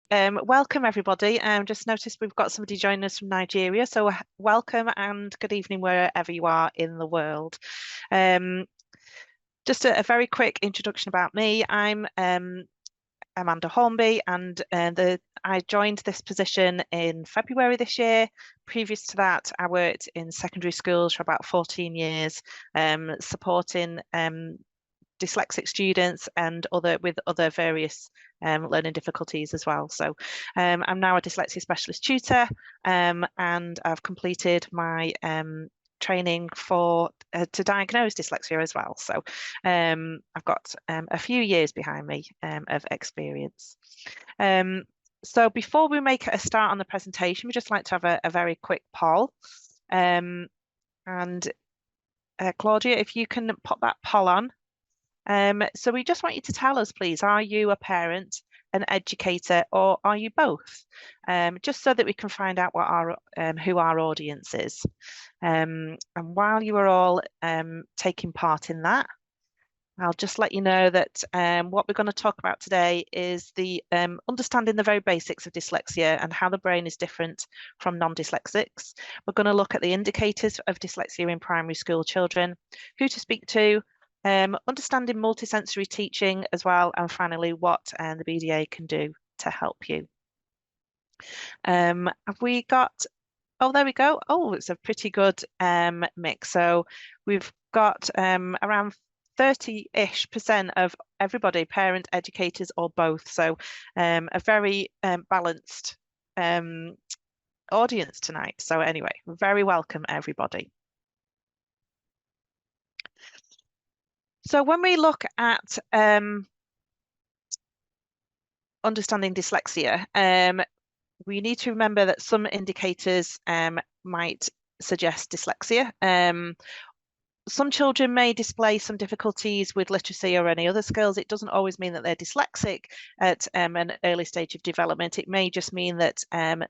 Welcome everybody. Just noticed we've got somebody joining us from Nigeria, so welcome and good evening wherever you are in the world. Um, just a very quick introduction about me. I'm Amanda Hornby, and I joined this position in February this year. Previous to that, I worked in secondary schools for about 14 years, supporting dyslexic students and other various learning difficulties as well. So I'm now a dyslexia specialist tutor, and I've completed my training for to diagnose dyslexia as well. So I've got a few years behind me of experience. So before we make a start on the presentation, we'd just like to have a very quick poll. And Claudia, if you can pop that poll on. So we just want you to tell us, please, are you a parent, an educator, or are you both? Just so that we can find out what who our audience is. And while you are all taking part in that, I'll just let you know that what we're going to talk about today is the understanding the very basics of dyslexia and how the brain is different from non-dyslexics. We're going to look at the indicators of dyslexia in primary school children, who to speak to, understanding multisensory teaching as well, and finally what the BDA can do to help you. Have we got, oh, there we go. Oh, it's a pretty good mix. So we've got around 30-ish% of everybody, parent, educators, or both. So a very balanced audience tonight. So anyway, very welcome everybody. So when we look at understanding dyslexia, we need to remember that some indicators might suggest dyslexia. Some children may display some difficulties with literacy or any other skills. It doesn't always mean that they're dyslexic at an early stage of development. It may just mean that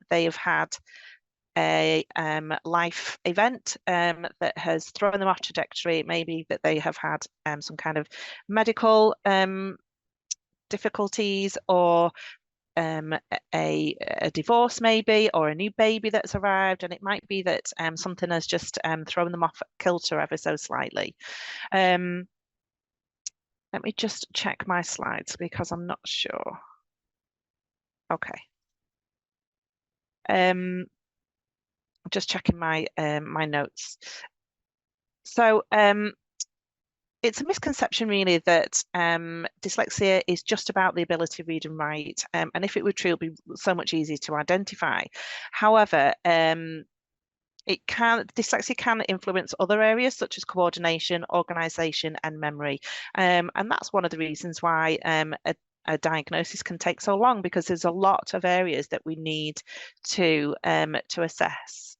they have had a life event that has thrown them off trajectory. It may be that they have had some kind of medical difficulties, or a divorce maybe, or a new baby that's arrived, and it might be that something has just thrown them off kilter ever so slightly. Let me just check my slides because I'm not sure. Okay. Just checking my my notes. So it's a misconception really that dyslexia is just about the ability to read and write, and if it were true, it would be so much easier to identify. However, dyslexia can influence other areas such as coordination, organisation, and memory, and that's one of the reasons why a diagnosis can take so long, because there's a lot of areas that we need to assess.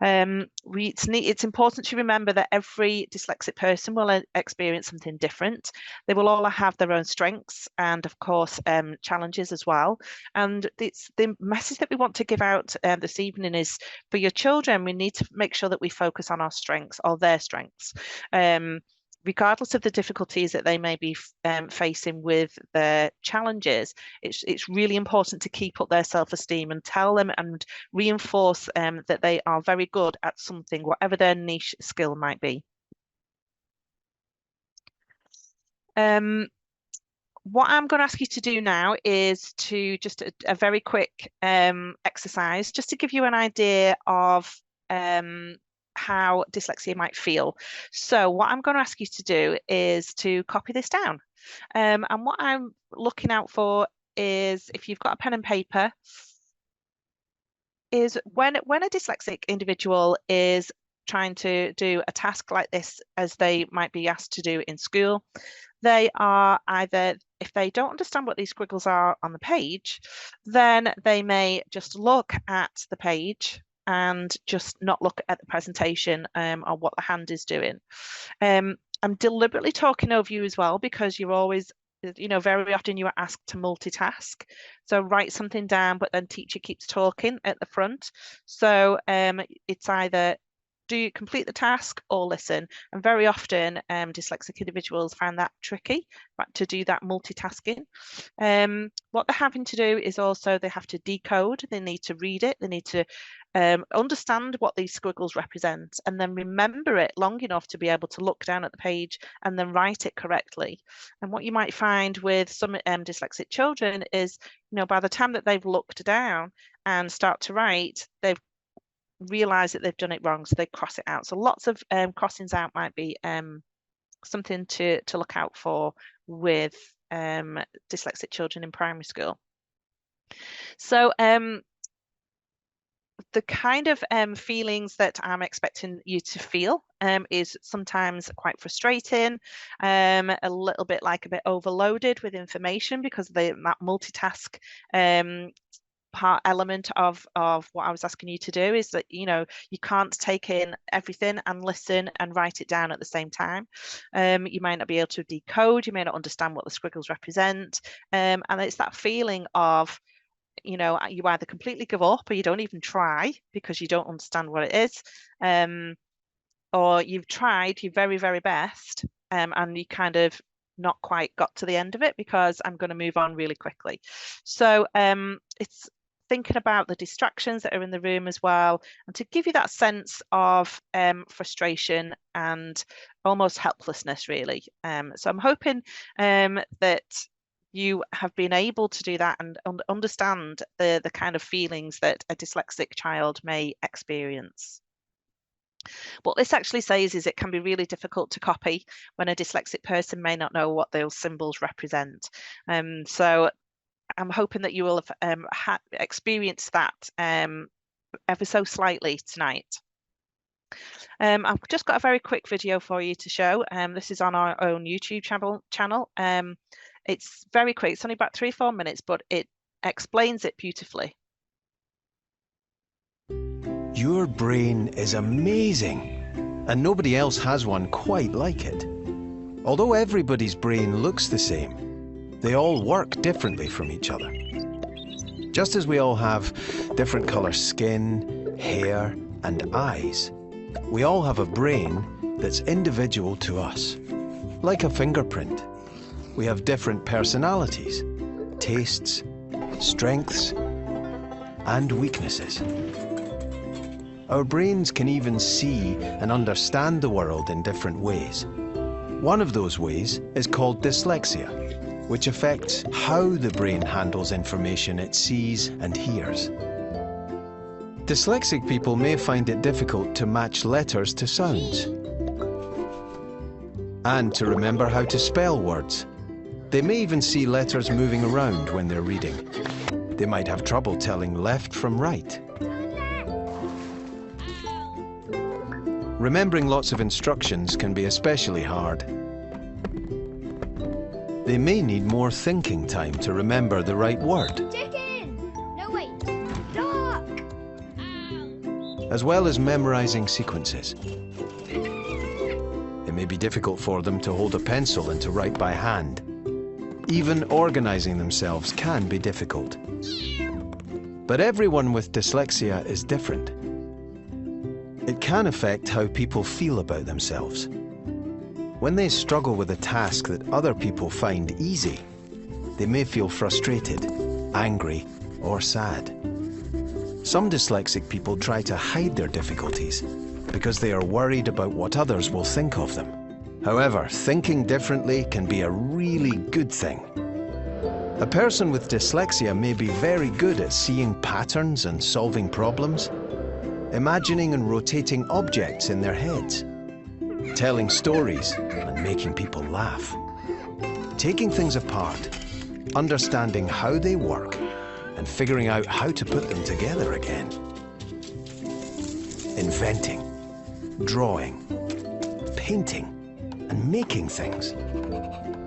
It's important to remember that every dyslexic person will experience something different. They will all have their own strengths and, of course, challenges as well. And it's the message that we want to give out this evening is, for your children, we need to make sure that we focus on our strengths, or their strengths. Regardless of the difficulties that they may be facing with their challenges, it's really important to keep up their self-esteem and tell them and reinforce that they are very good at something, whatever their niche skill might be. What I'm going to ask you to do now is to just a very quick exercise, just to give you an idea of how dyslexia might feel. So what I'm going to ask you to do is to copy this down. And what I'm looking out for is, if you've got a pen and paper, is when a dyslexic individual is trying to do a task like this, as they might be asked to do in school, they are either, if they don't understand what these squiggles are on the page, then they may just look at the page and just not look at the presentation or what the hand is doing. I'm deliberately talking over you as well, because you're always, very often you are asked to multitask. So write something down, but then teacher keeps talking at the front. So it's either do complete the task or listen. And very often dyslexic individuals find that tricky, but to do that multitasking. What they're having to do is also they have to decode, they need to read it, they need to understand what these squiggles represent, and then remember it long enough to be able to look down at the page and then write it correctly. And what you might find with some dyslexic children is, by the time that they've looked down and start to write, they've realize that they've done it wrong, so they cross it out. So lots of crossings out might be something to look out for with dyslexic children in primary school. So the kind of feelings that I'm expecting you to feel is sometimes quite frustrating, a little bit like a bit overloaded with information, because that multitask part element of what I was asking you to do is that you can't take in everything and listen and write it down at the same time. You might not be able to decode, you may not understand what the squiggles represent, and it's that feeling of you either completely give up or you don't even try because you don't understand what it is, or you've tried your very, very best and you kind of not quite got to the end of it because I'm going to move on really quickly. So it's thinking about the distractions that are in the room as well, and to give you that sense of frustration and almost helplessness, really. So I'm hoping that you have been able to do that and understand the kind of feelings that a dyslexic child may experience. What this actually says is it can be really difficult to copy when a dyslexic person may not know what those symbols represent. So I'm hoping that you will have experienced that ever so slightly tonight. I've just got a very quick video for you to show. This is on our own YouTube channel. It's very quick, it's only about 3-4 minutes, but it explains it beautifully. Your brain is amazing, and nobody else has one quite like it. Although everybody's brain looks the same, they all work differently from each other. Just as we all have different color skin, hair, and eyes, we all have a brain that's individual to us, like a fingerprint. We have different personalities, tastes, strengths, and weaknesses. Our brains can even see and understand the world in different ways. One of those ways is called dyslexia, which affects how the brain handles information it sees and hears. Dyslexic people may find it difficult to match letters to sounds and to remember how to spell words. They may even see letters moving around when they're reading. They might have trouble telling left from right. Remembering lots of instructions can be especially hard. They may need more thinking time to remember the right word. Chicken! No, wait. Duck! As well as memorizing sequences. It may be difficult for them to hold a pencil and to write by hand. Even organizing themselves can be difficult. But everyone with dyslexia is different. It can affect how people feel about themselves. When they struggle with a task that other people find easy, they may feel frustrated, angry, or sad. Some dyslexic people try to hide their difficulties because they are worried about what others will think of them. However, thinking differently can be a really good thing. A person with dyslexia may be very good at seeing patterns and solving problems, imagining and rotating objects in their heads, telling stories and making people laugh, taking things apart, understanding how they work, and figuring out how to put them together again. Inventing, drawing, painting, and making things,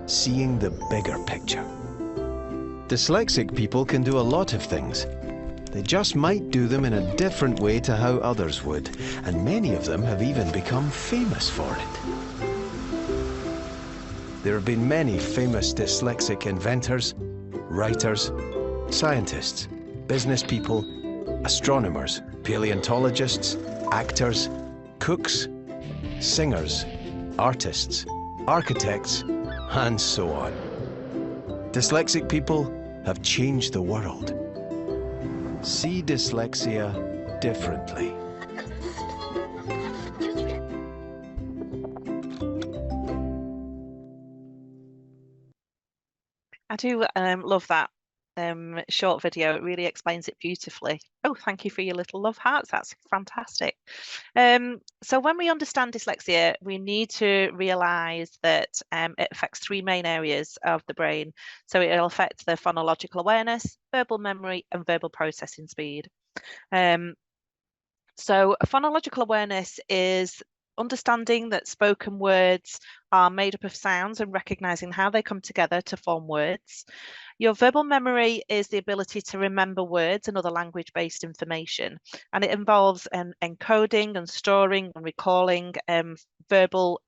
seeing the bigger picture. Dyslexic people can do a lot of things. They just might do them in a different way to how others would, and many of them have even become famous for it. There have been many famous dyslexic inventors, writers, scientists, business people, astronomers, paleontologists, actors, cooks, singers, artists, architects, and so on. Dyslexic people have changed the world. See dyslexia differently. I do love that short video. It really explains it beautifully. Oh, thank you for your little love hearts. That's fantastic. So when we understand dyslexia, we need to realise that it affects three main areas of the brain. So it'll affect the phonological awareness, verbal memory, and verbal processing speed. So phonological awareness is understanding that spoken words are made up of sounds and recognising how they come together to form words. Your verbal memory is the ability to remember words and other language-based information, and it involves encoding and storing and recalling verbal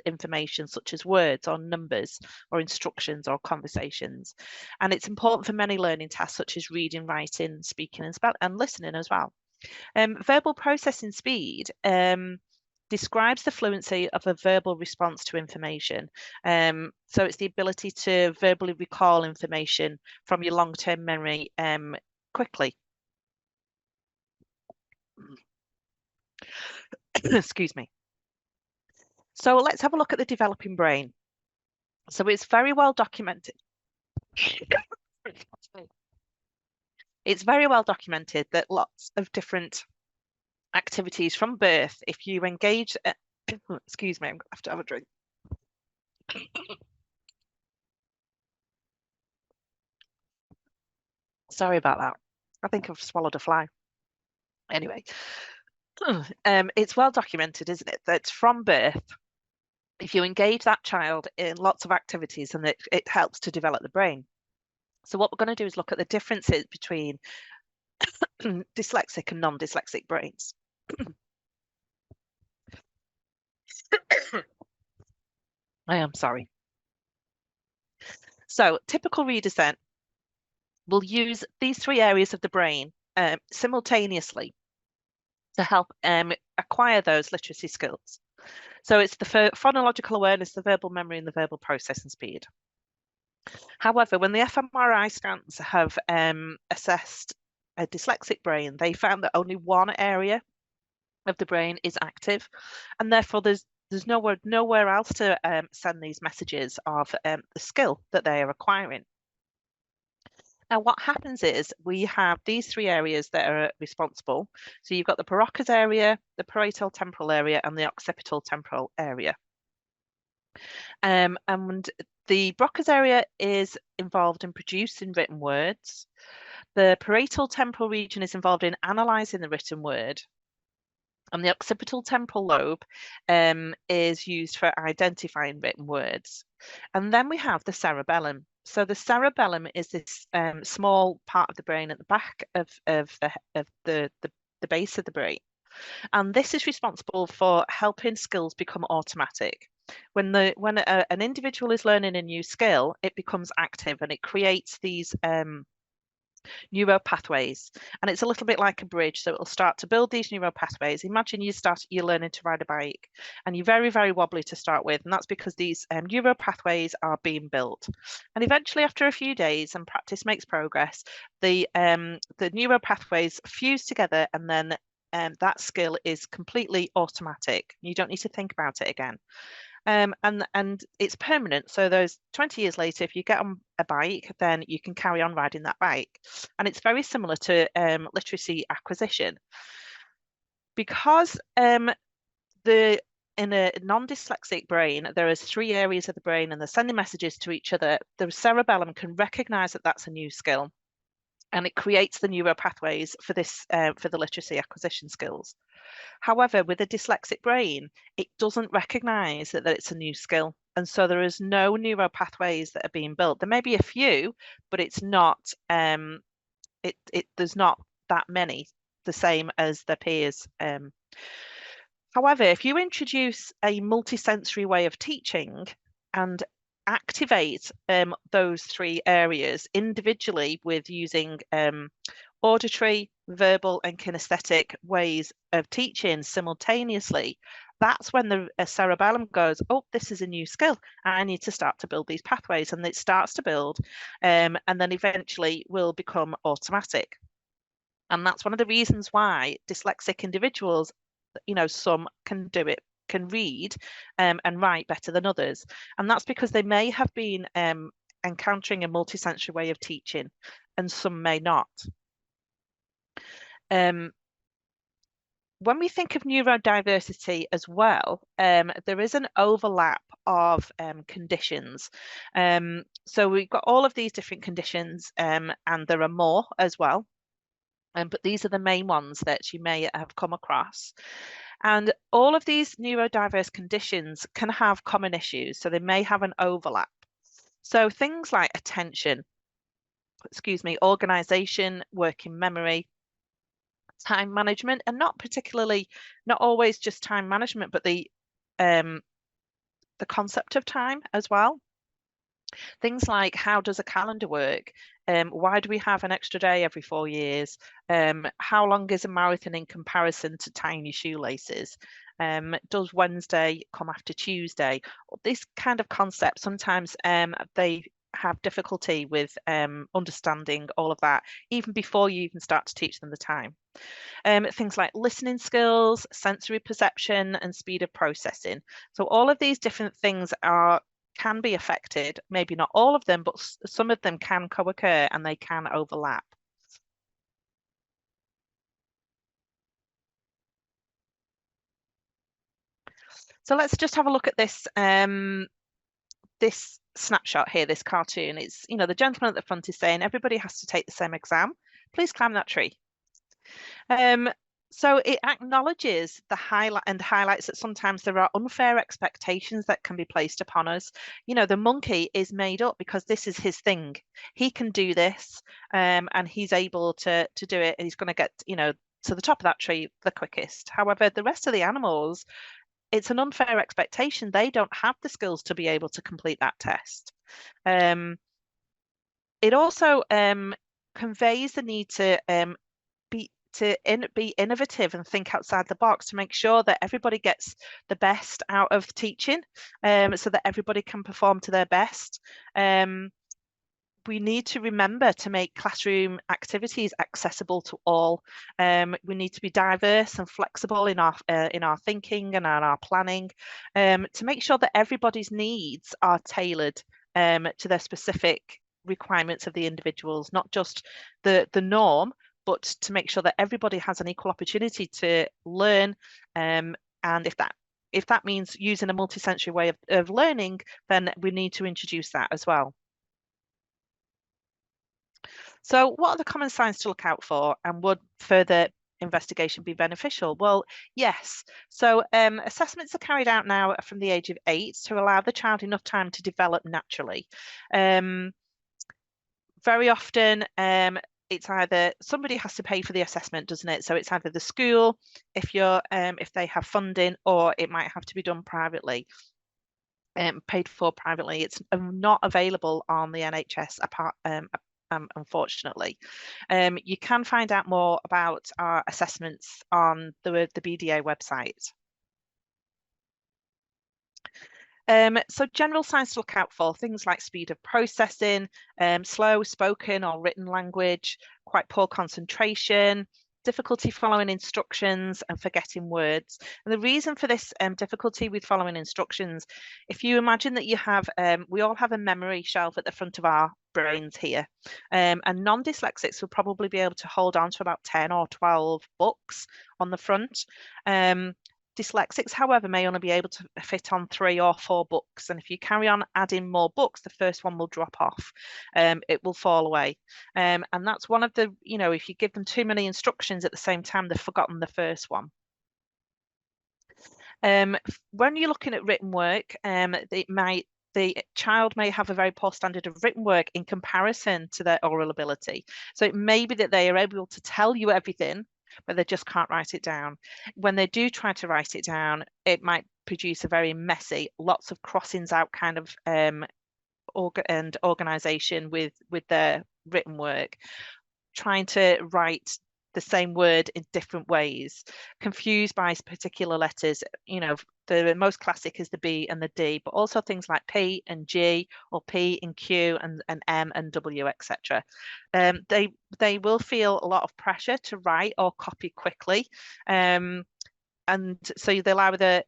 information such as words or numbers or instructions or conversations. And it's important for many learning tasks such as reading, writing, speaking and listening as well. Verbal processing speed describes the fluency of a verbal response to information. So it's the ability to verbally recall information from your long-term memory quickly. Excuse me. So let's have a look at the developing brain. So it's very well documented. It's very well documented that lots of different activities from birth, if you engage, excuse me, I'm gonna have to have a drink. Sorry about that. I think I've swallowed a fly. Anyway, it's well documented, isn't it, that from birth, if you engage that child in lots of activities, and it helps to develop the brain. So what we're going to do is look at the differences between dyslexic and non-dyslexic brains. I am sorry. So typical readers then will use these three areas of the brain simultaneously to help acquire those literacy skills. So it's the phonological awareness, the verbal memory, and the verbal processing speed. However, when the fMRI scans have assessed a dyslexic brain, they found that only one area of the brain is active, and therefore there's nowhere else to send these messages of the skill that they are acquiring. Now, what happens is we have these three areas that are responsible. So you've got the Broca's area, the parietal temporal area, and the occipital temporal area. And the Broca's area is involved in producing written words. The parietal temporal region is involved in analysing the written word. And the occipital temporal lobe is used for identifying written words. And then we have the cerebellum. So the cerebellum is this small part of the brain at the back of the base of the brain. And this is responsible for helping skills become automatic. When an individual is learning a new skill, it becomes active and it creates these neural pathways, and it's a little bit like a bridge. So it'll start to build these neural pathways. Imagine you're learning to ride a bike and you're very, very wobbly to start with, and that's because these neural pathways are being built. And eventually, after a few days and practice makes progress, the neural pathways fuse together, and then that skill is completely automatic. You don't need to think about it again. And it's permanent. So those 20 years later, if you get on a bike, then you can carry on riding that bike. And it's very similar to literacy acquisition. Because in a non-dyslexic brain, there is three areas of the brain and they're sending messages to each other. The cerebellum can recognize that that's a new skill, and it creates the neural pathways for this for the literacy acquisition skills. However, with a dyslexic brain, it doesn't recognize that it's a new skill. And so there is no neural pathways that are being built. There may be a few, but it's not, there's not that many, the same as their peers. However, if you introduce a multisensory way of teaching and activate those three areas individually with using auditory, verbal and kinesthetic ways of teaching simultaneously, that's when the cerebellum goes, oh, this is a new skill. I need to start to build these pathways, and it starts to build, and then eventually will become automatic. And that's one of the reasons why dyslexic individuals, some can do it, can read and write better than others. And that's because they may have been encountering a multisensory way of teaching, and some may not. When we think of neurodiversity as well, there is an overlap of conditions. So we've got all of these different conditions, and there are more as well. But these are the main ones that you may have come across. And all of these neurodiverse conditions can have common issues, so they may have an overlap. So things like attention, organization, working memory, time management, and not always just time management, but the concept of time as well. Things like, how does a calendar work? Why do we have an extra day every 4 years? How long is a marathon in comparison to tiny shoelaces? Does Wednesday come after Tuesday? This kind of concept, sometimes they have difficulty with understanding all of that, even before you even start to teach them the time. Things like listening skills, sensory perception, and speed of processing. So all of these different things can be affected, maybe not all of them, but some of them can co-occur and they can overlap. So let's just have a look at this this snapshot here, this cartoon. It's, the gentleman at the front is saying, everybody has to take the same exam. Please climb that tree. So it acknowledges highlights that sometimes there are unfair expectations that can be placed upon us. The monkey is made up because this is his thing. He can do this, and he's able to do it, and he's going to get, to the top of that tree the quickest. However, the rest of the animals, it's an unfair expectation. They don't have the skills to be able to complete that test. It also conveys the need to be innovative and think outside the box to make sure that everybody gets the best out of teaching, so that everybody can perform to their best. We need to remember to make classroom activities accessible to all. We need to be diverse and flexible in our thinking and in our planning, to make sure that everybody's needs are tailored to their specific requirements of the individuals, not just the norm, but to make sure that everybody has an equal opportunity to learn. And if that means using a multisensory way of learning, then we need to introduce that as well. So what are the common signs to look out for, and would further investigation be beneficial? Well, yes. So assessments are carried out now from the age of 8 to allow the child enough time to develop naturally. Very often, it's either somebody has to pay for the assessment, doesn't it? So it's either the school, if they have funding, or it might have to be done privately, paid for privately. It's not available on the NHS unfortunately. You can find out more about our assessments on the BDA website. So general signs to look out for, things like speed of processing, slow spoken or written language, quite poor concentration, difficulty following instructions and forgetting words. And the reason for this difficulty with following instructions, if you imagine that you have, we all have a memory shelf at the front of our brains here, and non-dyslexics will probably be able to hold on to about 10 or 12 books on the front. Dyslexics, however, may only be able to fit on 3 or 4 books. And if you carry on adding more books, the first one will drop off. It will fall away. And that's one of the, if you give them too many instructions at the same time, they've forgotten the first one. When you're looking at written work, the child may have a very poor standard of written work in comparison to their oral ability. So it may be that they are able to tell you everything, but they just can't write it down. When they do try to write it down, it might produce a very messy, lots of crossings out kind of organization with their written work. Trying to write the same word in different ways, confused by particular letters. You know, the most classic is the B and the D, but also things like P and G, or P and Q, and M and W, etc. They will feel a lot of pressure to write or copy quickly, and so they'll either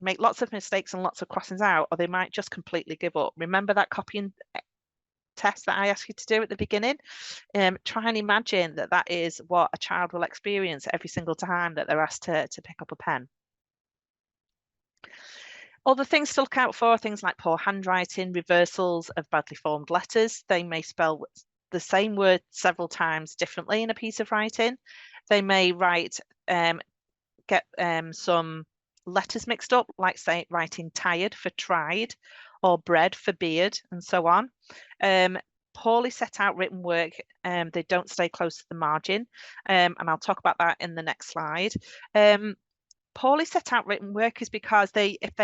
make lots of mistakes and lots of crossings out, or they might just completely give up. Remember that copying test that I asked you to do at the beginning? Try and imagine that that is what a child will experience every single time that they're asked to pick up a pen. Other things to look out for, things like poor handwriting, reversals of badly formed letters. They may spell the same word several times differently in a piece of writing. They may write, get some letters mixed up, like say writing tired for tried, or bread for beard, and so on. Poorly set out written work, they don't stay close to the margin, and I'll talk about that in the next slide. Poorly set out written work is because if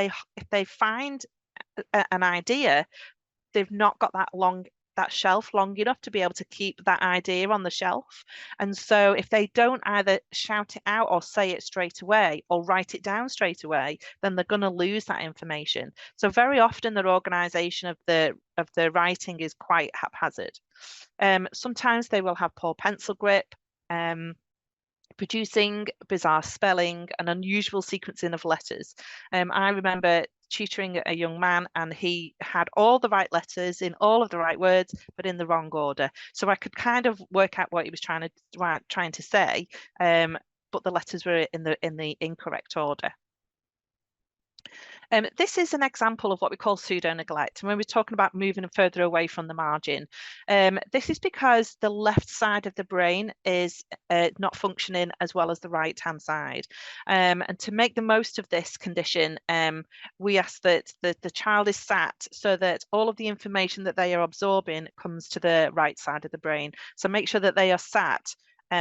they find an idea, they've not got that shelf long enough to be able to keep that idea on the shelf. And so if they don't either shout it out or say it straight away or write it down straight away, then they're going to lose that information. So very often their organization of the writing is quite haphazard. Sometimes they will have poor pencil grip, producing bizarre spelling and unusual sequencing of letters. I remember tutoring a young man, and he had all the right letters in all of the right words, but in the wrong order. So I could kind of work out what he was trying to say, but the letters were in the incorrect order. This is an example of what we call pseudo-neglect. And when we're talking about moving further away from the margin, this is because the left side of the brain is not functioning as well as the right-hand side. And to make the most of this condition, we ask that the child is sat so that all of the information that they are absorbing comes to the right side of the brain. So make sure that they are sat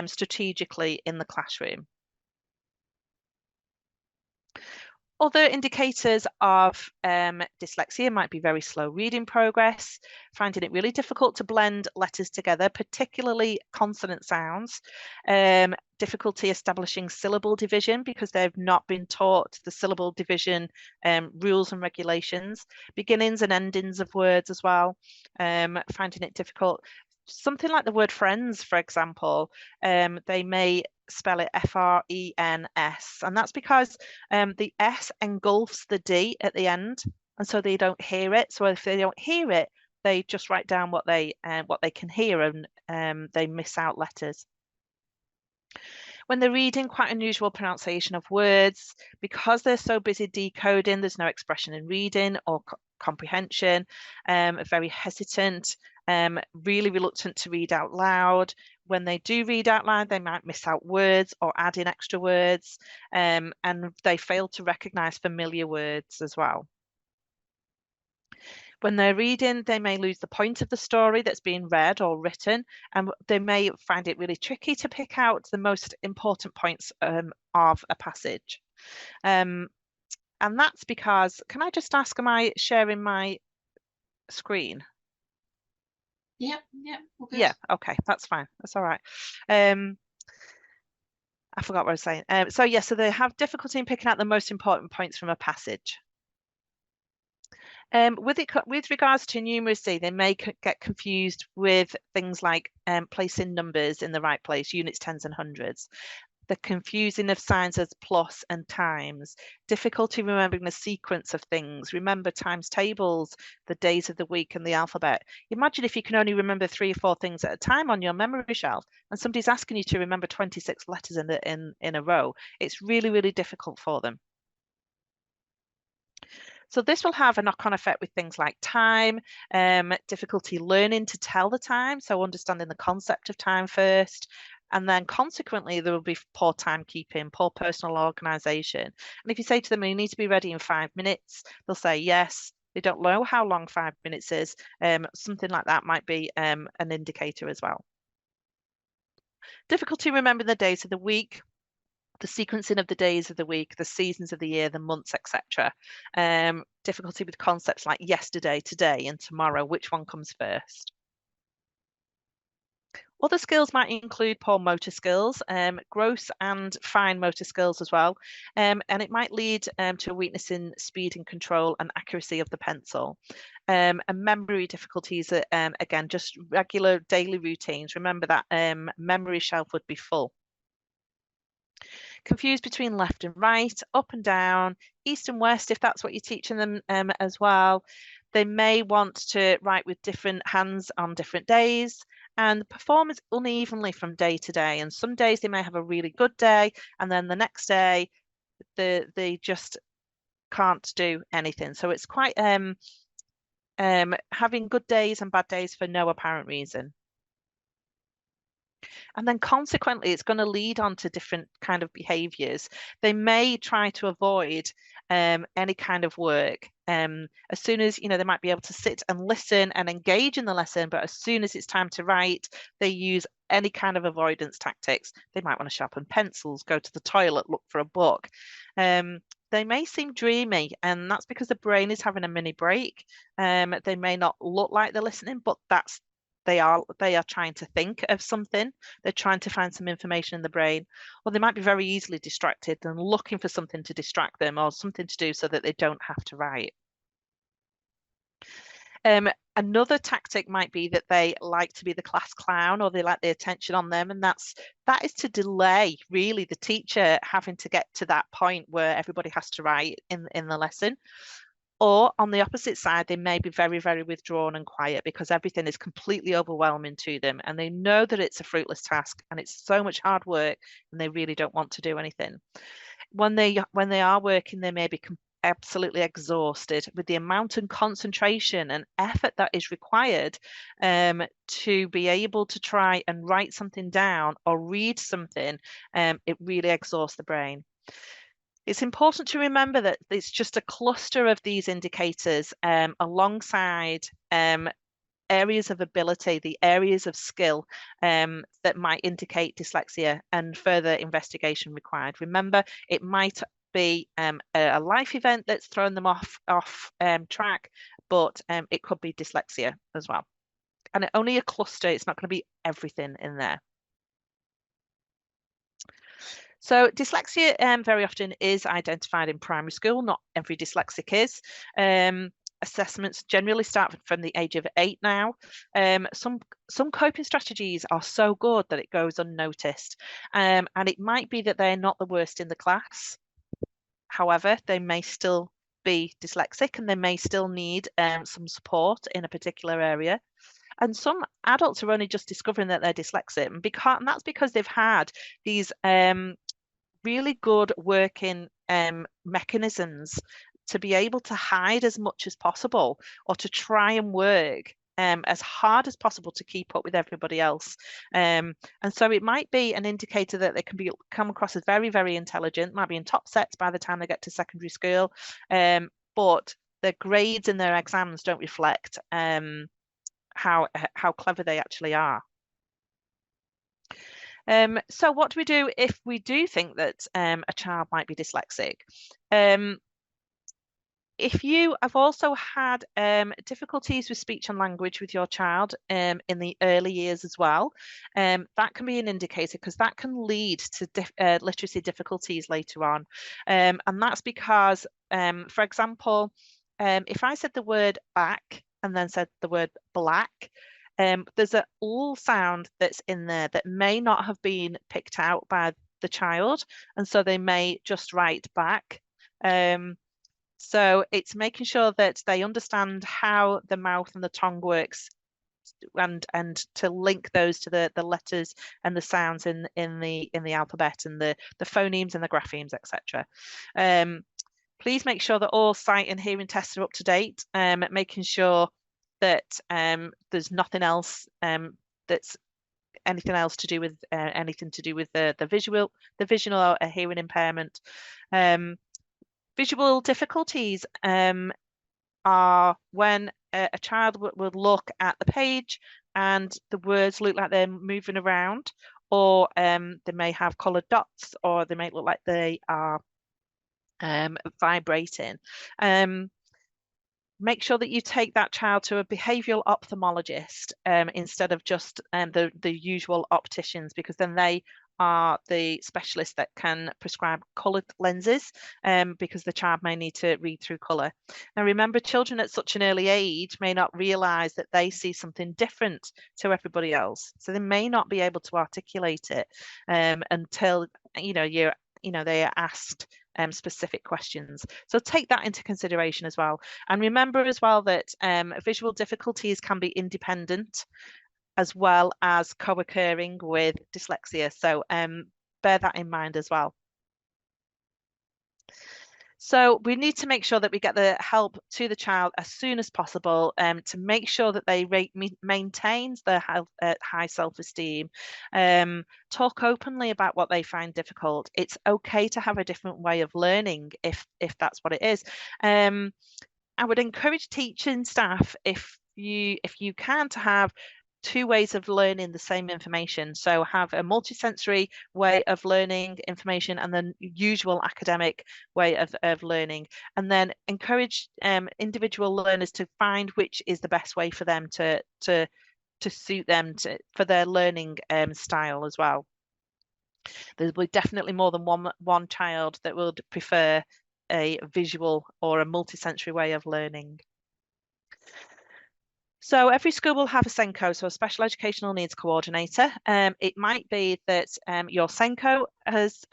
strategically in the classroom. Other indicators of dyslexia might be very slow reading progress, finding it really difficult to blend letters together, particularly consonant sounds, difficulty establishing syllable division because they've not been taught the syllable division rules and regulations, beginnings and endings of words as well, finding it difficult. Something like the word friends, for example, they may spell it F-R-E-N-S, and that's because the S engulfs the D at the end, and so they don't hear it. So if they don't hear it, they just write down what they can hear, and they miss out letters. When they're reading, quite unusual pronunciation of words. Because they're so busy decoding, there's no expression in reading or comprehension, very hesitant, really reluctant to read out loud. When they do read out loud, they might miss out words or add in extra words, and they fail to recognize familiar words as well. When they're reading, they may lose the point of the story that's being read or written, and they may find it really tricky to pick out the most important points of a passage. And that's because, can I just ask, am I sharing my screen? Yep. Okay. Yeah, okay, that's fine. That's all right. I forgot what I was saying. So they have difficulty in picking out the most important points from a passage. With regards to numeracy, they may get confused with things like placing numbers in the right place, units, tens and hundreds. The confusing of signs as plus and times, difficulty remembering the sequence of things, remember times tables, the days of the week and the alphabet. Imagine if you can only remember 3 or 4 things at a time on your memory shelf, and somebody's asking you to remember 26 letters in a row. It's really, really difficult for them. So this will have a knock-on effect with things like time, difficulty learning to tell the time, so understanding the concept of time first, and then consequently there will be poor timekeeping, poor personal organisation. And if you say to them, you need to be ready in 5 minutes, they'll say yes. They don't know how long 5 minutes is. Something like that might be an indicator as well. Difficulty remembering the days of the week, the sequencing of the days of the week, the seasons of the year, the months, etc. Difficulty with concepts like yesterday, today, and tomorrow. Which one comes first? Other skills might include poor motor skills, gross and fine motor skills as well, and it might lead to a weakness in speed and control and accuracy of the pencil. And memory difficulties, again, just regular daily routines. Remember that memory shelf would be full. Confused between left and right, up and down, east and west, if that's what you're teaching them as well. They may want to write with different hands on different days and perform unevenly from day to day. And some days they may have a really good day, and then the next day they just can't do anything. So it's quite having good days and bad days for no apparent reason. And then consequently, it's going to lead on to different kind of behaviors. They may try to avoid any kind of work. As soon as, they might be able to sit and listen and engage in the lesson, but as soon as it's time to write, they use any kind of avoidance tactics. They might want to sharpen pencils, go to the toilet, look for a book. They may seem dreamy, and that's because the brain is having a mini break. They may not look like they're listening, but they are trying to think of something. They're trying to find some information in the brain, or they might be very easily distracted and looking for something to distract them or something to do so that they don't have to write. Another tactic might be that they like to be the class clown, or they like the attention on them, and that is to delay really the teacher having to get to that point where everybody has to write in the lesson. Or on the opposite side, they may be very, very withdrawn and quiet because everything is completely overwhelming to them, and they know that it's a fruitless task and it's so much hard work, and they really don't want to do anything. When they are working, they may be absolutely exhausted with the amount of concentration and effort that is required to be able to try and write something down or read something. It really exhausts the brain. It's important to remember that it's just a cluster of these indicators alongside areas of ability, the areas of skill that might indicate dyslexia, and further investigation required. Remember, it might be a life event that's thrown them off track, but it could be dyslexia as well. And only a cluster, it's not going to be everything in there. So dyslexia very often is identified in primary school. Not every dyslexic is. Assessments generally start from the age of 8 now. Some coping strategies are so good that it goes unnoticed. And it might be that they're not the worst in the class. However, they may still be dyslexic and they may still need some support in a particular area. And some adults are only just discovering that they're dyslexic, and that's because they've had these really good working mechanisms to be able to hide as much as possible, or to try and work as hard as possible to keep up with everybody else. And so it might be an indicator that they can come across as very, very intelligent, might be in top sets by the time they get to secondary school, but their grades in their exams don't reflect how clever they actually are. So what do we do if we do think that a child might be dyslexic? If you have also had difficulties with speech and language with your child in the early years as well, that can be an indicator, because that can lead to literacy difficulties later on. And that's because, for example, if I said the word back and then said the word black, there's an all sound that's in there that may not have been picked out by the child, and so they may just write back. So it's making sure that they understand how the mouth and the tongue works, and to link those to the letters and the sounds in the alphabet, and the phonemes and the graphemes, etc. Please make sure that all sight and hearing tests are up to date, making sure that there's nothing else that's anything else to do with anything to do with the visual or hearing impairment. Visual difficulties are when a child would look at the page and the words look like they're moving around, or they may have coloured dots, or they may look like they are vibrating. make sure that you take that child to a behavioural ophthalmologist instead of just the usual opticians, because then they are the specialists that can prescribe coloured lenses, because the child may need to read through colour. Now remember, children at such an early age may not realise that they see something different to everybody else, so they may not be able to articulate it until they are asked specific questions. So take that into consideration as well. And remember as well that visual difficulties can be independent as well as co-occurring with dyslexia. So bear that in mind as well. So we need to make sure that we get the help to the child as soon as possible to make sure that they maintains their high self-esteem. Talk openly about what they find difficult. It's okay to have a different way of learning if that's what it is. I would encourage teaching staff, if you can, to have two ways of learning the same information. So have a multisensory way of learning information and the usual academic way of learning, and then encourage individual learners to find which is the best way for them to suit them for their learning style as well. There will be definitely more than one child that will prefer a visual or a multisensory way of learning. So every school will have a SENCO, so a special educational needs coordinator. It might be that your SENCO has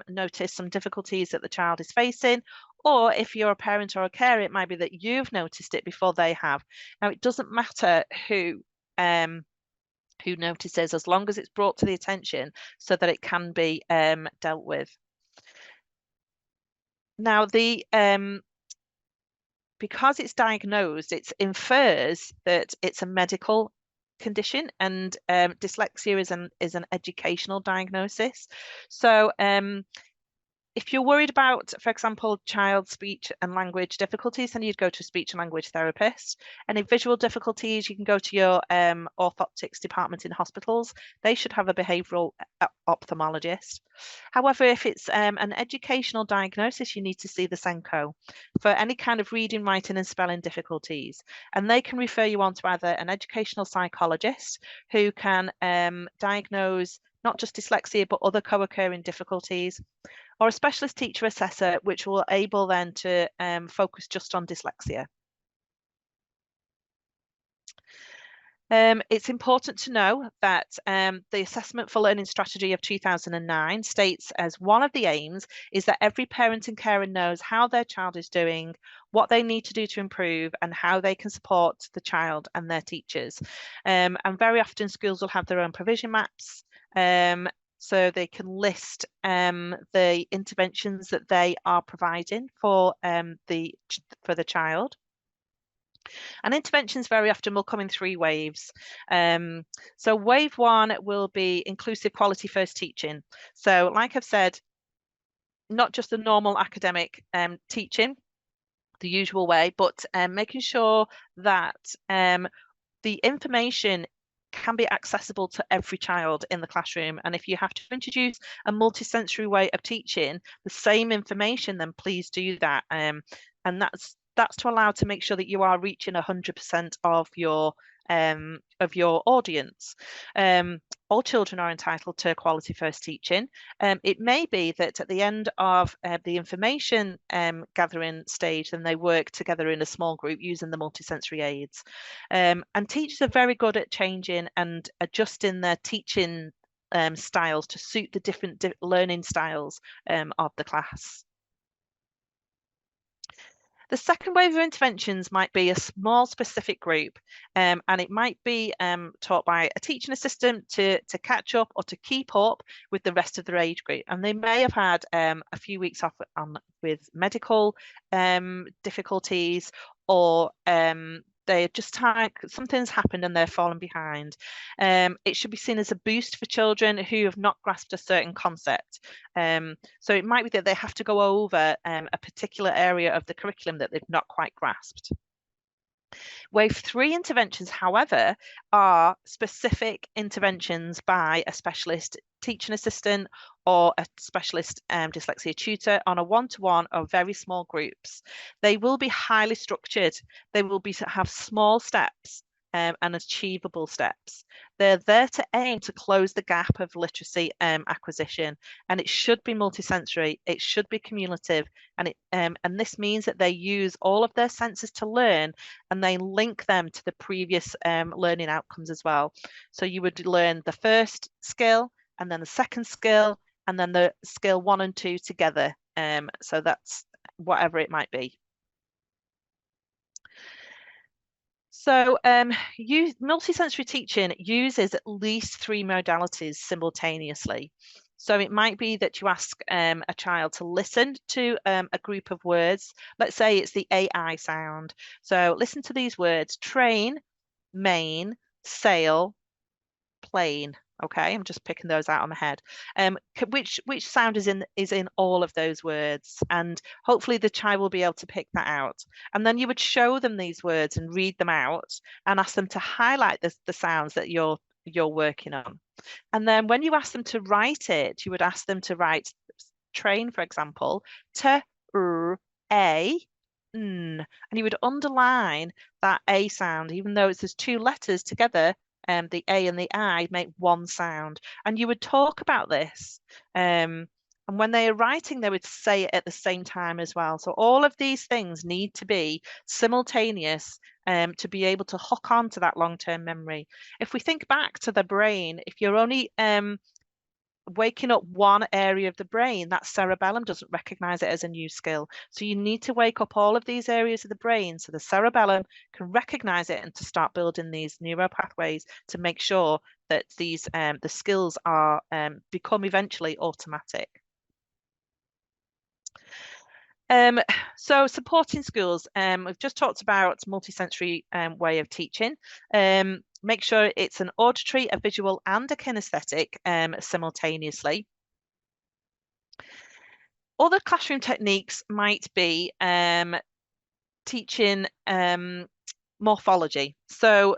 noticed some difficulties that the child is facing, or if you're a parent or a carer, it might be that you've noticed it before they have. Now, it doesn't matter who notices, as long as it's brought to the attention so that it can be dealt with. Now, because it's diagnosed, it infers that it's a medical condition, and dyslexia is an educational diagnosis. So if you're worried about, for example, child speech and language difficulties, then you'd go to a speech and language therapist. And if visual difficulties, you can go to your orthotics department in hospitals. They should have a behavioural ophthalmologist. However, if it's an educational diagnosis, you need to see the SENCO for any kind of reading, writing and spelling difficulties. And they can refer you on to either an educational psychologist who can diagnose not just dyslexia, but other co-occurring difficulties, or a specialist teacher assessor, which will able then to focus just on dyslexia. It's important to know that the Assessment for Learning Strategy of 2009 states as one of the aims is that every parent and carer knows how their child is doing, what they need to do to improve, and how they can support the child and their teachers. And very often schools will have their own provision maps, so they can list the interventions that they are providing for the child. And interventions very often will come in 3 waves. So wave 1 will be inclusive quality first teaching. So like I've said, not just the normal academic teaching, the usual way, but making sure that the information can be accessible to every child in the classroom. And if you have to introduce a multisensory way of teaching the same information, then please do that. And that's to allow to make sure that you are reaching 100% of your audience. All children are entitled to quality first teaching. It may be that at the end of the information gathering stage, then they work together in a small group using the multisensory aids. And teachers are very good at changing and adjusting their teaching styles to suit the different learning styles of the class. The second wave of interventions might be a small specific group, and it might be taught by a teaching assistant to catch up or to keep up with the rest of their age group. And they may have had a few weeks off with medical difficulties, or they just something's happened and they're fallen behind. It should be seen as a boost for children who have not grasped a certain concept. So it might be that they have to go over a particular area of the curriculum that they've not quite grasped. Wave 3 interventions, however, are specific interventions by a specialist teaching assistant or a specialist dyslexia tutor on a one-to-one or very small groups. They will be highly structured. They will have small steps and achievable steps. They're there to aim to close the gap of literacy acquisition, and it should be multisensory. It should be cumulative, and this means that they use all of their senses to learn, and they link them to the previous learning outcomes as well. So you would learn the first skill, and then the second skill, and then the skill 1 and 2 together. So that's whatever it might be. So multisensory teaching uses at least 3 modalities simultaneously. So it might be that you ask a child to listen to a group of words. Let's say it's the AI sound. So listen to these words: train, main, sail, plane. Okay, I'm just picking those out on my head. Which sound is in all of those words, and hopefully the child will be able to pick that out. And then you would show them these words and read them out, and ask them to highlight the sounds that you're working on. And then when you ask them to write it, you would ask them to write train, for example, t, r, a, n, and you would underline that a sound, even though there's 2 letters together. The A and the I make one sound, and you would talk about this. And when they are writing, they would say it at the same time as well. So all of these things need to be simultaneous to be able to hook on to that long-term memory. If we think back to the brain, if you're only waking up one area of the brain, that cerebellum doesn't recognize it as a new skill. So you need to wake up all of these areas of the brain so the cerebellum can recognize it and to start building these neural pathways to make sure that these the skills are become eventually automatic. So supporting schools, we've just talked about multisensory way of teaching. Make sure it's an auditory, a visual, and a kinesthetic simultaneously. Other classroom techniques might be teaching morphology. So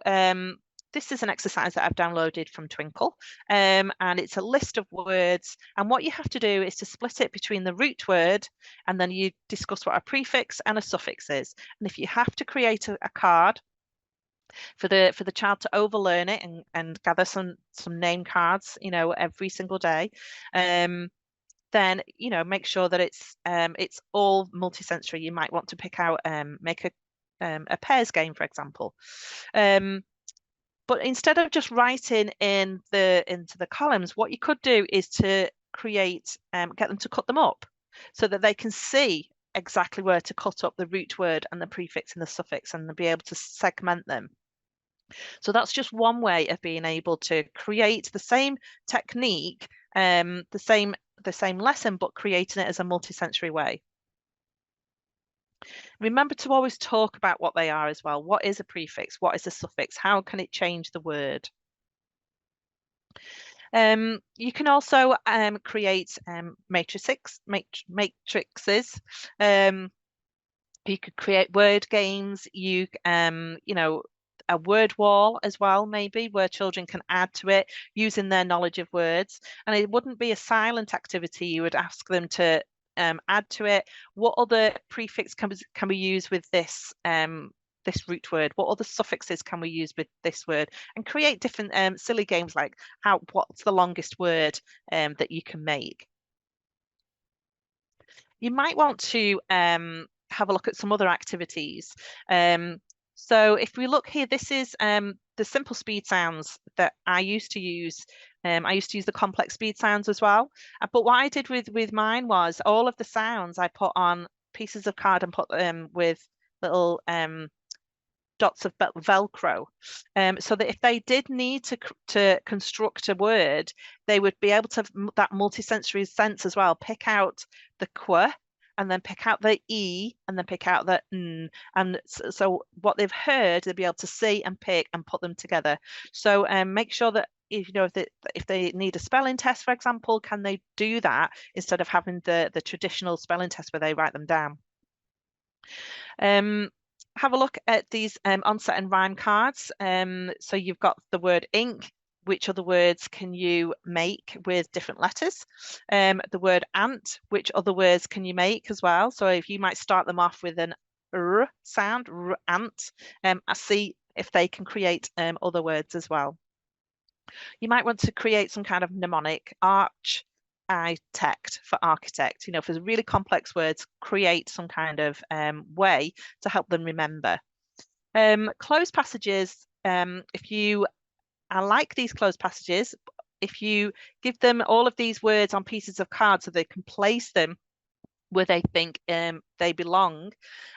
this is an exercise that I've downloaded from Twinkle, and it's a list of words. And what you have to do is to split it between the root word, and then you discuss what a prefix and a suffix is. And if you have to create a card for the child to overlearn it and gather some name cards, every single day, then make sure that it's all multisensory. You might want to pick out make a pairs game, for example. But instead of just writing into the columns, what you could do is to create, get them to cut them up so that they can see exactly where to cut up the root word and the prefix and the suffix, and be able to segment them. So that's just one way of being able to create the same technique, the same lesson, but creating it as a multisensory way. Remember to always talk about what they are as well. What is a prefix? What is a suffix? How can it change the word? You can also create matrices. You could create word games. A word wall as well, maybe, where children can add to it using their knowledge of words. And it wouldn't be a silent activity. You would ask them to add to it. What other prefix can we use with this this root word? What other suffixes can we use with this word? And create different silly games like what's the longest word that you can make. You might want to have a look at some other activities. So if we look here, this is the simple speed sounds that I used to use. I used to use the complex speed sounds as well. But what I did with mine was all of the sounds I put on pieces of card and put them with little dots of Velcro, so that if they did need to construct a word, they would be able to, that multisensory sense as well, pick out the qu, and then pick out the e, and then pick out the n, and so what they've heard, they'll be able to see and pick and put them together. So make sure that if they need a spelling test, for example, can they do that instead of having the traditional spelling test where they write them down. have a look at these onset and rhyme cards. So you've got the word ink. Which other words can you make with different letters? The word ant, which other words can you make as well? So if you might start them off with an r sound, r, ant, I see if they can create other words as well. You might want to create some kind of mnemonic, architect for architect. You know, for really complex words, create some kind of way to help them remember. Closed passages, I like these closed passages. If you give them all of these words on pieces of card so they can place them where they think they belong,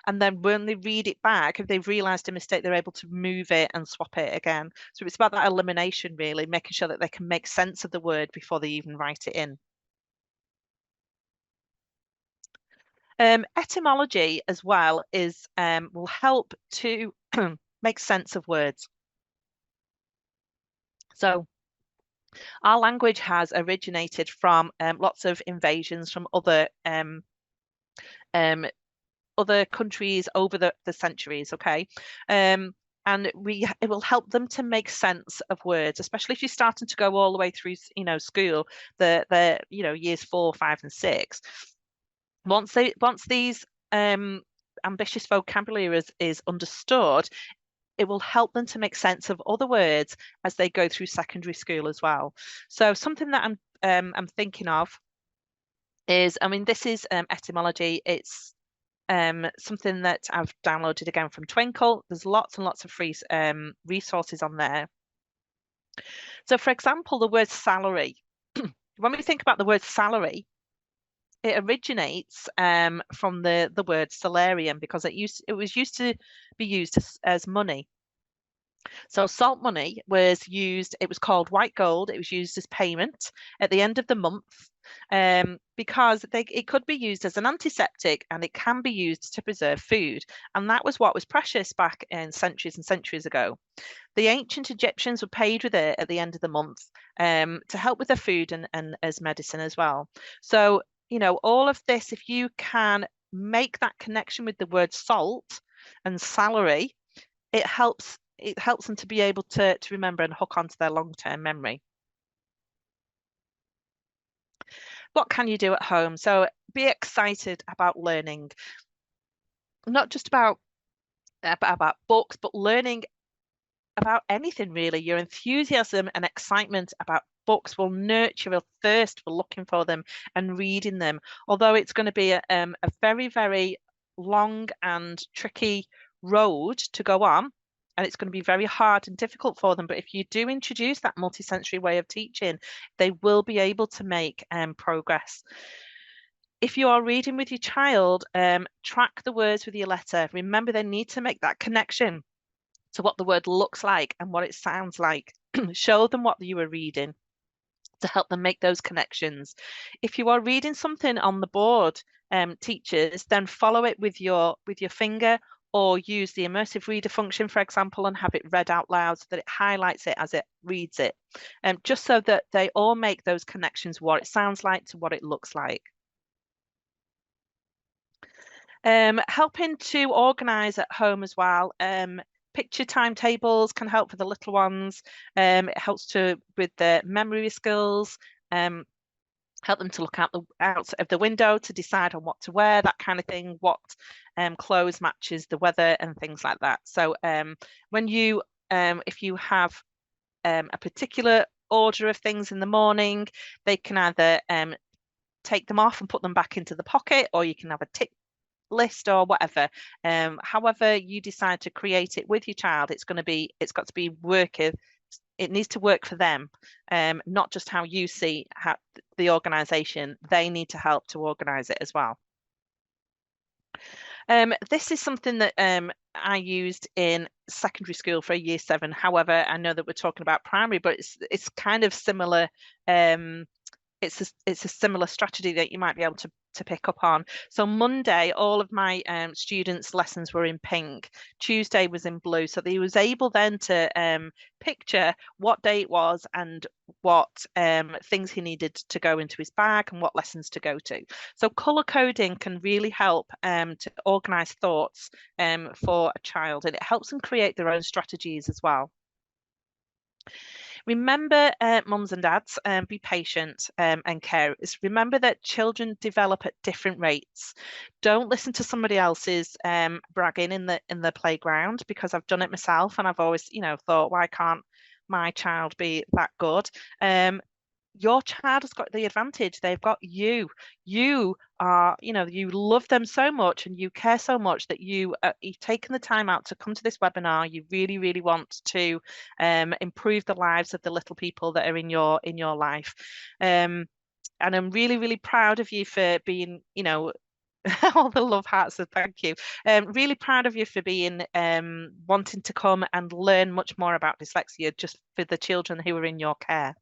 and then when they read it back, if they've realised a mistake, they're able to move it and swap it again. So it's about that elimination, really, making sure that they can make sense of the word before they even write it in. Etymology as well is will help to make sense of words. So our language has originated from lots of invasions from other countries over the centuries, okay? And it will help them to make sense of words, especially if you're starting to go all the way through, you know, school, the you know, years 4, 5, and 6. Once these ambitious vocabulary is understood, it will help them to make sense of other words as they go through secondary school as well. So something that I'm thinking of is, I mean, this is etymology. It's something that I've downloaded again from Twinkle. There's lots and lots of free resources on there. So for example, the word salary. When we think about the word salary, it originates from the word salarium, because it was used to be used as money. So salt money was used, it was called white gold. It was used as payment at the end of the month, because it could be used as an antiseptic, and it can be used to preserve food. And that was what was precious back in centuries and centuries ago. The ancient Egyptians were paid with it at the end of the month to help with their food and as medicine as well. So, you know, all of this, if you can make that connection with the word salt and salary, it helps them to be able to remember and hook onto their long-term memory. What can you do at home? So be excited about learning, not just about books, but learning about anything really. Your enthusiasm and excitement about books will nurture a thirst for looking for them and reading them, although it's going to be a very, very long and tricky road to go on. And it's going to be very hard and difficult for them. But if you do introduce that multisensory way of teaching, they will be able to make progress. If you are reading with your child, track the words with your letter. Remember, they need to make that connection to what the word looks like and what it sounds like. Show them what you are reading to help them make those connections. If you are reading something on the board, teachers, then follow it with your finger, or use the immersive reader function, for example, and have it read out loud so that it highlights it as it reads it, just so that they all make those connections, what it sounds like to what it looks like. Helping to organise at home as well. Picture timetables can help for the little ones. It helps with their memory skills. Help them to look out of the window to decide on what to wear, that kind of thing, what clothes matches the weather and things like that. So when you, if you have a particular order of things in the morning, they can either take them off and put them back into the pocket, or you can have a tick list or whatever. However you decide to create it with your child, it's got to be working. It needs to work for them, not just how you see the organisation. They need to help to organise it as well. This is something that I used in secondary school for a year 7. However, I know that we're talking about primary, but it's kind of similar. It's it's a similar strategy that you might be able to pick up on. So Monday, all of my students' lessons were in pink. Tuesday was in blue. So they was able then to picture what day it was and what things he needed to go into his bag and what lessons to go to. So colour coding can really help to organise thoughts for a child, and it helps them create their own strategies as well. Remember, mums and dads, be patient and carers. Remember that children develop at different rates. Don't listen to somebody else's bragging in the playground, because I've done it myself and I've always, thought, why can't my child be that good? Your child has got the advantage. They've got you. You are, you love them so much and you care so much that you've taken the time out to come to this webinar. You really, really want to improve the lives of the little people that are in your life. And I'm really, really proud of you for being, all the love hearts, so thank you. Really proud of you for being wanting to come and learn much more about dyslexia just for the children who are in your care.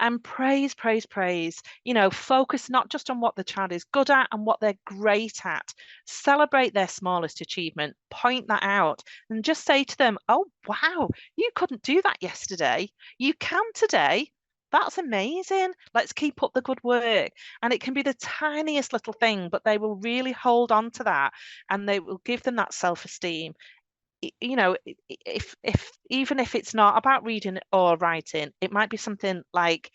And praise. Focus not just on what the child is good at and what they're great at. Celebrate their smallest achievement, point that out, and just say to them, oh, wow, you couldn't do that yesterday. You can today. That's amazing. Let's keep up the good work. And it can be the tiniest little thing, but they will really hold on to that and they will give them that self-esteem. If even if it's not about reading or writing, it might be something like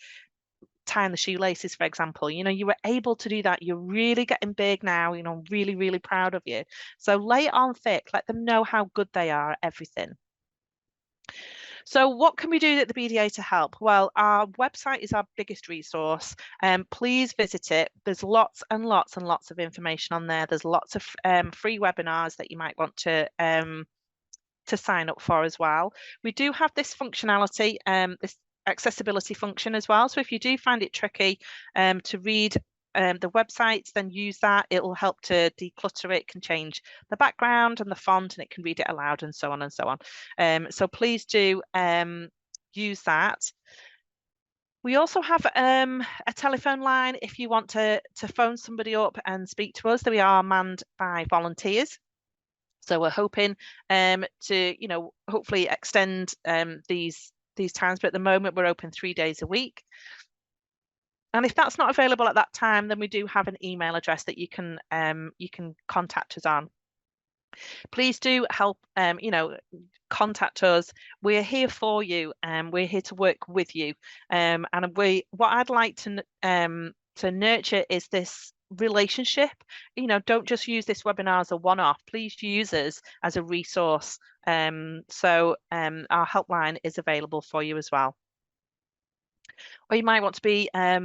tying the shoelaces, for example. You were able to do that. You're really getting big now. Really, really proud of you. So lay it on thick. Let them know how good they are at everything. So what can we do at the BDA to help? Well, our website is our biggest resource. Please visit it. There's lots and lots and lots of information on there. There's lots of free webinars that you might want to sign up for as well. We do have this functionality, this accessibility function as well. So if you do find it tricky to read the websites, then use that. It will help to declutter it, can change the background and the font, and it can read it aloud and so on and so on. So please do use that. We also have a telephone line if you want to phone somebody up and speak to us. We are manned by volunteers. So we're hoping to, hopefully extend these times, but at the moment we're open 3 days a week. And if that's not available at that time, then we do have an email address that you can contact us on. Please do help, contact us. We're here for you, and we're here to work with you. And what I'd like to nurture is this relationship. Don't just use this webinar as a one-off. Please use us as a resource. So our helpline is available for you as well. Or you might want to be a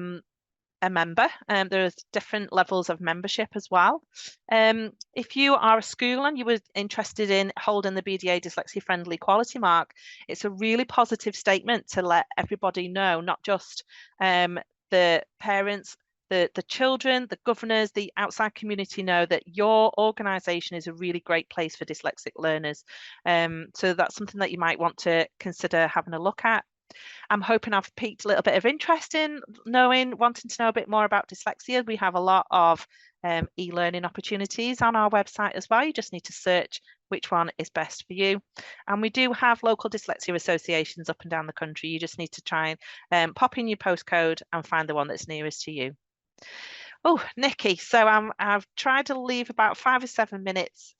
member. There's different levels of membership as well. If you are a school and you were interested in holding the BDA Dyslexia Friendly Quality Mark, it's a really positive statement to let everybody know, not just the parents, the children, the governors, the outside community know that your organisation is a really great place for dyslexic learners. So that's something that you might want to consider having a look at. I'm hoping I've piqued a little bit of interest in wanting to know a bit more about dyslexia. We have a lot of e-learning opportunities on our website as well. You just need to search which one is best for you. And we do have local dyslexia associations up and down the country. You just need to try and pop in your postcode and find the one that's nearest to you. Oh, Nikki, so I've tried to leave about 5 or 7 minutes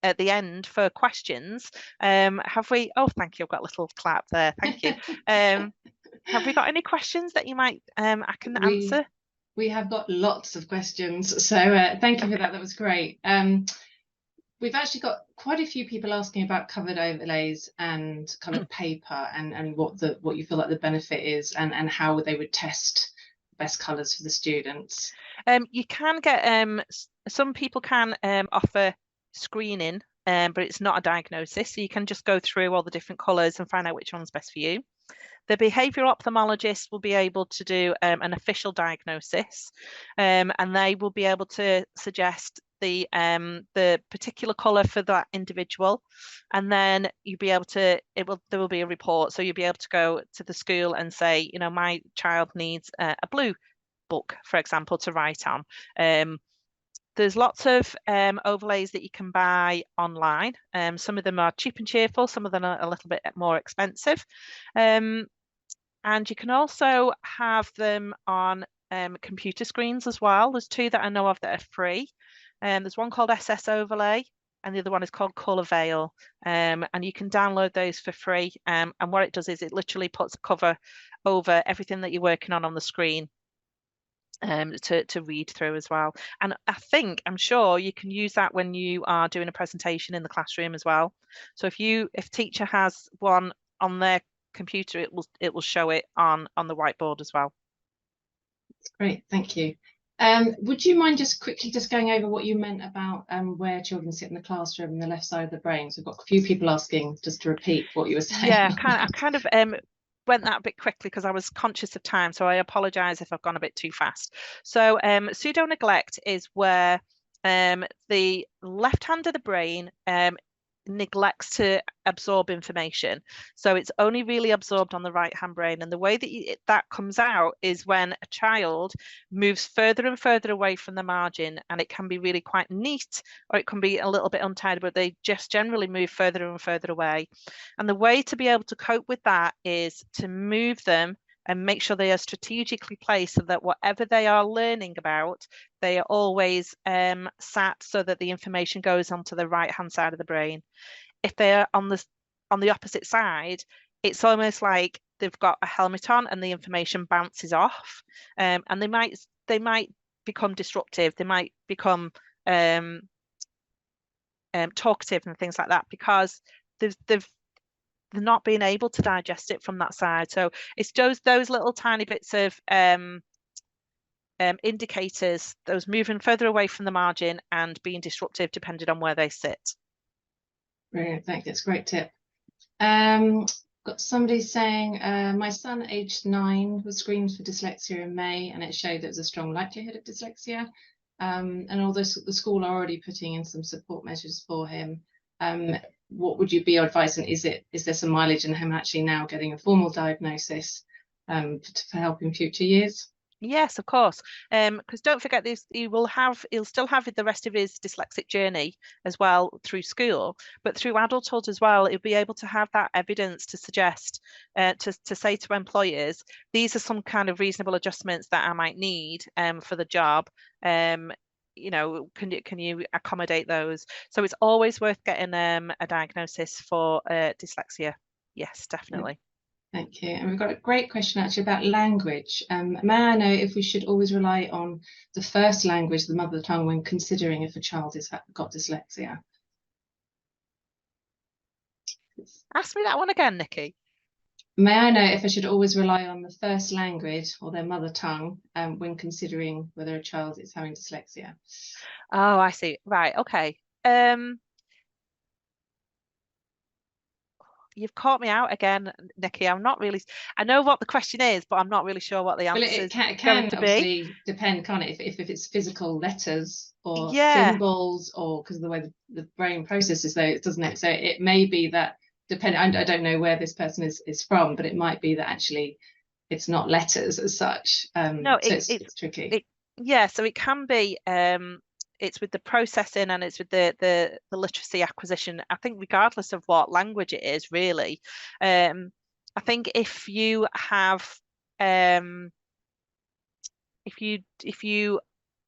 at the end for questions. Have we? Oh, thank you. I've got a little clap there. Thank you. Have we got any questions that you might I can answer? We have got lots of questions. So thank you for that. That was great. We've actually got quite a few people asking about covered overlays and coloured paper and what you feel like the benefit is and how they would test best colours for the students. You can get some people can offer screening, but it's not a diagnosis, so you can just go through all the different colours and find out which one's best for you. The behavioural ophthalmologist will be able to do an official diagnosis, and they will be able to suggest the particular colour for that individual, and then you'll be able to, there will be a report, so you'll be able to go to the school and say, you know, my child needs a blue book, for example, to write on. There's lots of overlays that you can buy online. Some of them are cheap and cheerful, some of them are a little bit more expensive. And you can also have them on computer screens as well. There's two that I know of that are free. There's one called SS Overlay, and the other one is called Colour Veil. And you can download those for free. And what it does is it literally puts a cover over everything that you're working on the screen. To read through as well. And I'm sure you can use that when you are doing a presentation in the classroom as well. So if teacher has one on their computer, it will show it on the whiteboard as well. Great, thank you. Would you mind just quickly going over what you meant about where children sit in the classroom and the left side of the brain? So we've got a few people asking just to repeat what you were saying. Yeah, I kind of went that a bit quickly because I was conscious of time, so I apologize if I've gone a bit too fast. So pseudo neglect is where the left hand of the brain neglects to absorb information, so it's only really absorbed on the right hand brain. And the way that that comes out is when a child moves further and further away from the margin, and it can be really quite neat, or it can be a little bit untidy, but they just generally move further and further away. And the way to be able to cope with that is to move them and make sure they are strategically placed so that whatever they are learning about, they are always sat so that the information goes onto the right hand side of the brain. If they're on the opposite side, it's almost like they've got a helmet on and the information bounces off, and they might become disruptive. They might become talkative and things like that because they're not being able to digest it from that side. So it's those little tiny bits of indicators, those moving further away from the margin and being disruptive depending on where they sit. Brilliant, thank you. That's a great tip. Got somebody saying, my son aged 9 was screened for dyslexia in May, and it showed there was a strong likelihood of dyslexia. And although the school are already putting in some support measures for him, what would you be advising? Is there some mileage in him actually now getting a formal diagnosis for help in future years? Yes, of course. Because don't forget this, he'll still have the rest of his dyslexic journey as well through school, but through adulthood as well, he'll be able to have that evidence to suggest, to say to employers, these are some kind of reasonable adjustments that I might need for the job. You know, can you accommodate those? So it's always worth getting a diagnosis for dyslexia. Yes, definitely. Thank you. And we've got a great question actually about language. May I know if we should always rely on the first language, the mother tongue, when considering if a child has got dyslexia? Ask me that one again, Nikki. May I know if I should always rely on the first language or their mother tongue when considering whether a child is having dyslexia? Oh, I see. Right. Okay. You've caught me out again, Nikki. I'm not really. I know what the question is, but I'm not really sure what the answer is. It can obviously depend, can't it? If it's physical letters or symbols, or because of the way the brain processes those, doesn't it? So it may be that. I don't know where this person is from, but it might be that actually it's not letters as such. No, so it's tricky. So it can be. It's with the processing and it's with the literacy acquisition. I think regardless of what language it is, really. I think if you have, if you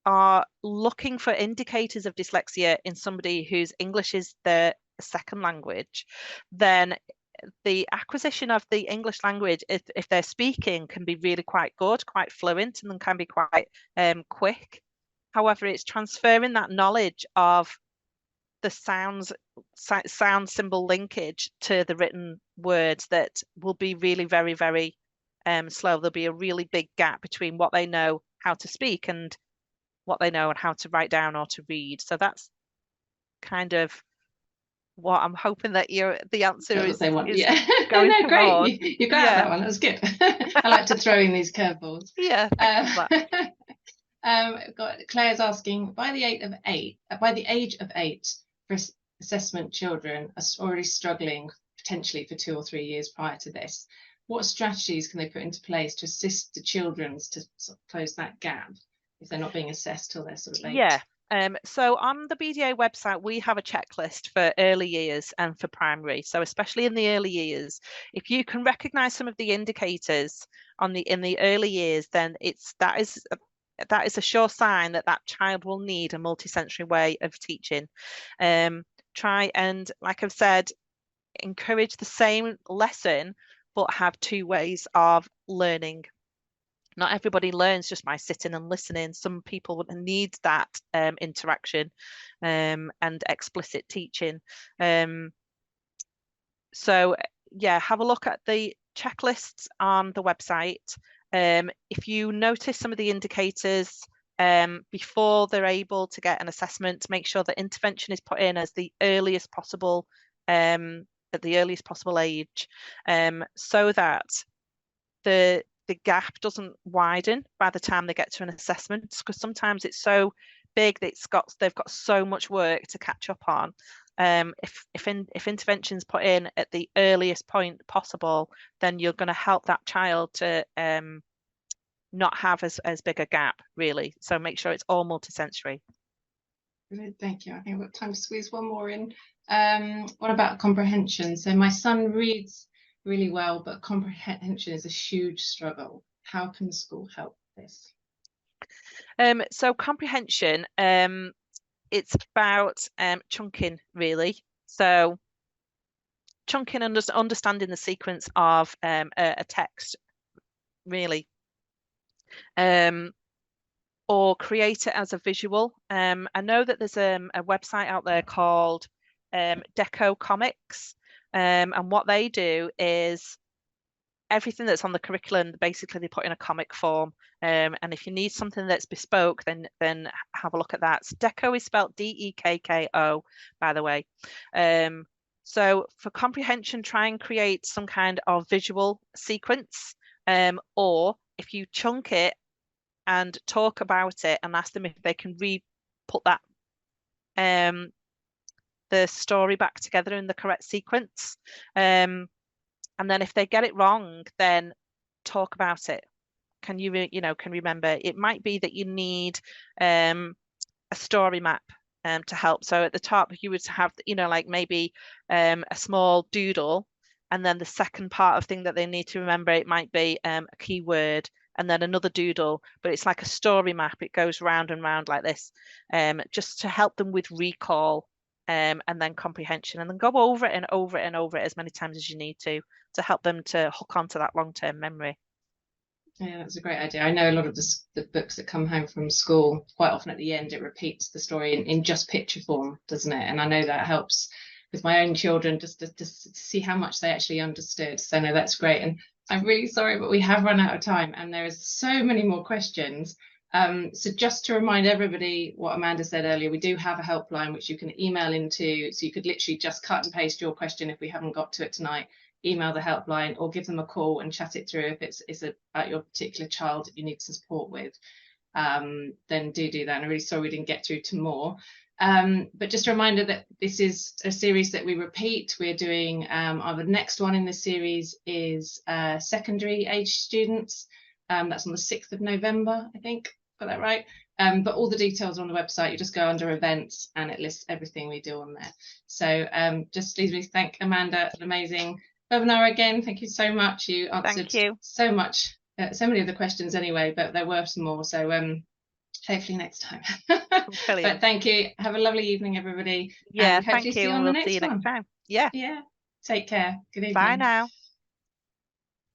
are looking for indicators of dyslexia in somebody whose English is their second language, then the acquisition of the English language, if they're speaking, can be really quite good, quite fluent, and then can be quite quick. However, it's transferring that knowledge of the sound symbol linkage to the written words that will be really very, very slow. There'll be a really big gap between what they know how to speak and what they know and how to write down or to read. So that's kind of what I'm hoping that the answer is. Yeah. Going no, great. You got that one. That was good. I like to throw in these curveballs. Yeah. Claire's asking, by the age of 8, for assessment children are already struggling potentially for 2 or 3 years prior to this. What strategies can they put into place to assist the children to sort of close that gap if they're not being assessed till they're sort of 8? Yeah. So on the BDA website, we have a checklist for early years and for primary. So especially in the early years, if you can recognise some of the indicators in the early years, then that is a sure sign that that child will need a multisensory way of teaching. Try and, like I've said, encourage the same lesson, but have 2 ways of learning. Not everybody learns just by sitting and listening. Some people need that interaction and explicit teaching. So yeah, have a look at the checklists on the website. If you notice some of the indicators before they're able to get an assessment, make sure that intervention is put in as the earliest possible at the earliest possible age, so that the gap doesn't widen by the time they get to an assessment, because sometimes it's so big that they've got so much work to catch up on. If intervention's put in at the earliest point possible, then you're going to help that child to not have as big a gap, really. So make sure it's all multisensory. Brilliant, thank you. I think we've got time to squeeze one more in. What about comprehension? So my son reads really well, but comprehension is a huge struggle. How can the school help this? So comprehension, it's about chunking, really. So chunking and understanding the sequence of a text, really. Or create it as a visual. I know that there's a website out there called Deco Comics, and what they do is everything that's on the curriculum, basically they put in a comic form. And if you need something that's bespoke, then have a look at that. So Deco is spelled D-E-K-K-O, by the way. So for comprehension, try and create some kind of visual sequence, or if you chunk it and talk about it and ask them if they can put that the story back together in the correct sequence, and then if they get it wrong, then talk about it. Can you remember? It might be that you need a story map to help. So at the top you would have, like maybe a small doodle, and then the second part of thing that they need to remember, it might be a keyword, and then another doodle, but it's like a story map. It goes round and round like this, just to help them with recall, and then comprehension, and then go over it and over it and over it as many times as you need to help them to hook onto that long-term memory. Yeah, that's a great idea. I know a lot of the books that come home from school, quite often at the end, it repeats the story in just picture form, doesn't it? And I know that helps with my own children just to see how much they actually understood. So no, that's great. And I'm really sorry, but we have run out of time and there is so many more questions. So just to remind everybody what Amanda said earlier, we do have a helpline which you can email into. So you could literally just cut and paste your question if we haven't got to it tonight, email the helpline or give them a call and chat it through if it's about your particular child that you need some support with. Then do that. And I'm really sorry we didn't get through to more. But just a reminder that this is a series that we repeat. We're doing our next one in the series is secondary age students. That's on the 6th of November, I think. Got that right? But all the details are on the website. You just go under events and it lists everything we do on there. So just leave me to thank Amanda, an amazing webinar again. Thank you so much. You answered so much, so many of the questions anyway, but there were some more. So hopefully next time. But thank you. Have a lovely evening, everybody. Yeah, and hopefully thank you. See you on the We'll see you next time. Yeah. Take care. Good evening. Bye now.